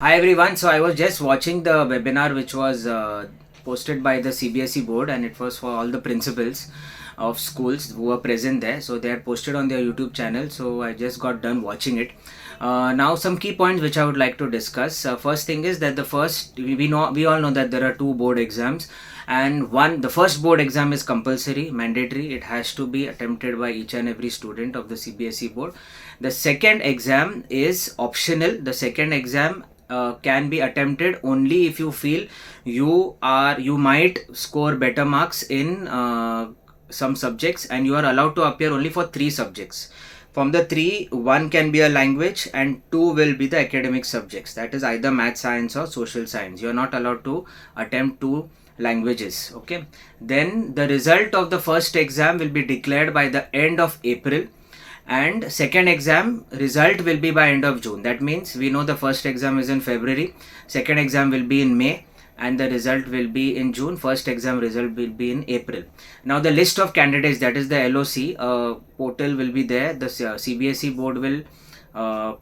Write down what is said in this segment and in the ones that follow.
Hi everyone. So I was just watching the webinar which was posted by the CBSE board, and it was for all the principals of schools who were present there. So they are posted on their YouTube channel. So I just got done watching it. Now some key points which I would like to discuss. First thing is that we all know that there are two board exams, and the first board exam is compulsory, mandatory. It has to be attempted by each and every student of the CBSE board. The second exam is optional. The second exam can be attempted only if you feel you might score better marks in some subjects, and you are allowed to appear only for 3 subjects. From the three, one can be a language and two will be the academic subjects, that is either math, science or social science. You are not allowed to attempt two languages. Okay, then the result of the first exam will be declared by the end of April, and second exam result will be by end of June. That means we know the first exam is in February, second exam will be in May, and the result will be in June. First exam result will be in April. Now the list of candidates, that is the LOC portal, will be there. The CBSE board will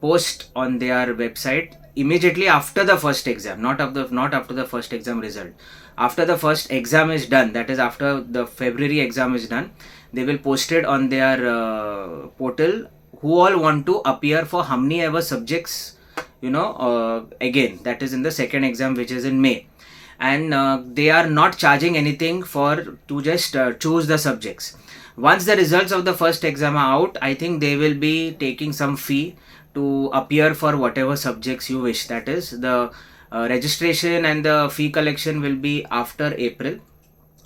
post on their website immediately after the first exam, not after the first exam result. After the first exam is done, that is after the February exam is done, they will post it on their portal who all want to appear for how many ever subjects, again, that is in the second exam, which is in May. And they are not charging anything to just choose the subjects. Once the results of the first exam are out, I think they will be taking some fee to appear for whatever subjects you wish. That is, the registration and the fee collection will be after April,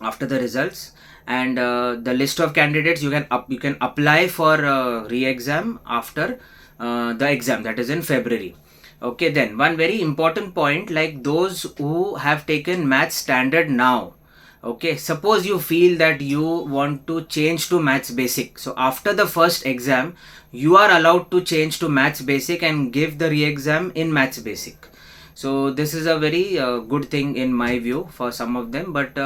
after the results. And the list of candidates, you can apply for re-exam after the exam, that is in February. Okay, then one very important point, like those who have taken maths standard now. Okay, suppose you feel that you want to change to maths basic, so after the first exam you are allowed to change to maths basic and give the re-exam in maths basic. So this is a very good thing in my view for some of them, but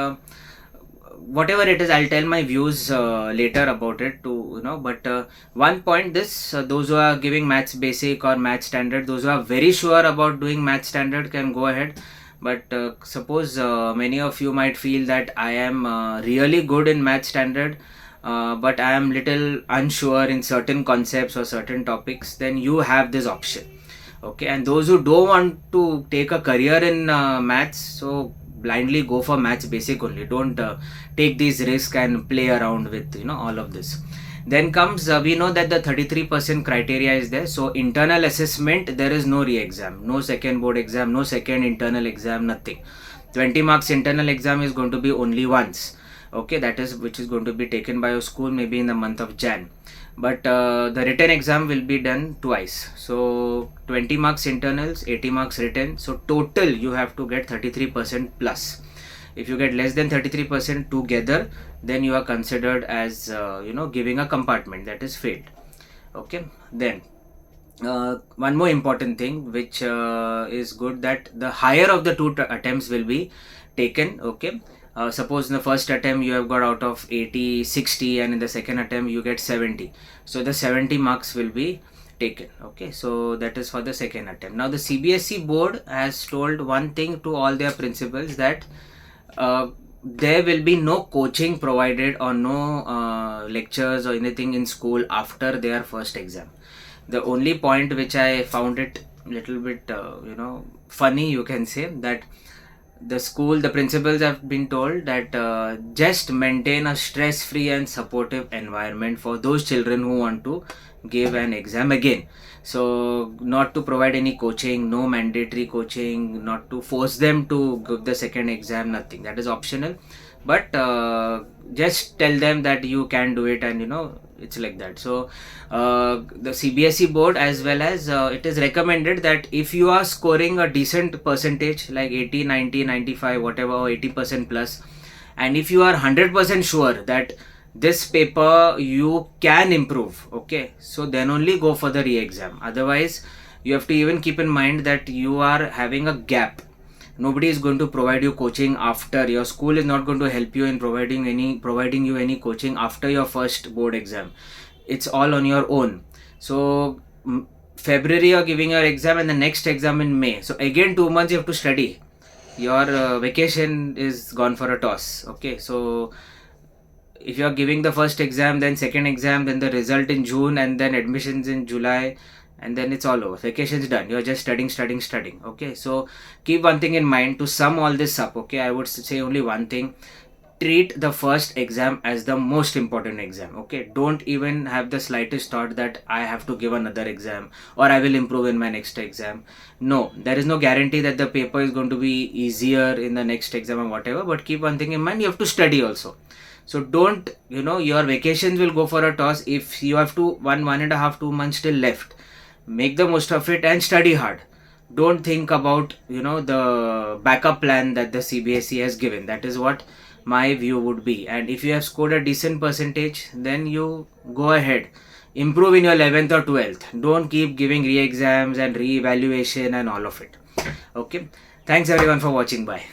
whatever it is, I'll tell my views later about it too, but one point, this those who are giving maths basic or maths standard, those who are very sure about doing maths standard can go ahead. But suppose many of you might feel that I am really good in maths standard, but I am little unsure in certain concepts or certain topics, then you have this option. Okay, and those who don't want to take a career in maths, so blindly go for maths basic only. Don't take these risks and play around with all of this. Then comes we know that the 33% criteria is there. So internal assessment, there is no re-exam, no second board exam, no second internal exam, nothing. 20 marks internal exam is going to be only once. Okay, that is which is going to be taken by your school maybe in the month of Jan. But the written exam will be done twice. So 20 marks internals, 80 marks written. So total you have to get 33% plus. If you get less than 33% together, then you are considered as giving a compartment, that is failed. Okay, then one more important thing which is good, that the higher of the two attempts will be taken. Okay, suppose in the first attempt you have got out of 80 60, and in the second attempt you get 70, so the 70 marks will be taken. Okay, so that is for the second attempt. Now the CBSE board has told one thing to all their principals, that there will be no coaching provided or no lectures or anything in school after their first exam. The only point which I found it little bit funny, you can say, that the principals have been told that just maintain a stress-free and supportive environment for those children who want to give an exam again. So not to provide any coaching, no mandatory coaching, not to force them to give the second exam, nothing. That is optional. But just tell them that you can do it, and it's like that. So the CBSE board, as well as it is recommended that if you are scoring a decent percentage like 80, 90, 95, whatever, or 80% plus, and if you are 100% sure that this paper you can improve, okay, so then only go for the re-exam. Otherwise, you have to even keep in mind that you are having a gap. Nobody is going to provide you coaching after. Your school is not going to help you in providing you any coaching after your first board exam. It's all on your own. So February you're giving your exam and the next exam in May. So again 2 months you have to study. Your vacation is gone for a toss. Okay, so if you're giving the first exam, then second exam, then the result in June, and then admissions in July, and then it's all over. Vacation's done. You're just studying. Okay, so keep one thing in mind to sum all this up. Okay, I would say only one thing: treat the first exam as the most important exam. Okay, don't even have the slightest thought that I have to give another exam or I will improve in my next exam. No, there is no guarantee that the paper is going to be easier in the next exam or whatever, but keep one thing in mind: you have to study also. So don't, your vacations will go for a toss. If you have to 1.5 2 months still left, make the most of it and study hard. Don't think about the backup plan that the CBSE has given. That is what my view would be. And if you have scored a decent percentage, then you go ahead, improve in your 11th or 12th. Don't keep giving re-exams and re-evaluation and all of it. Okay, thanks everyone for watching. Bye.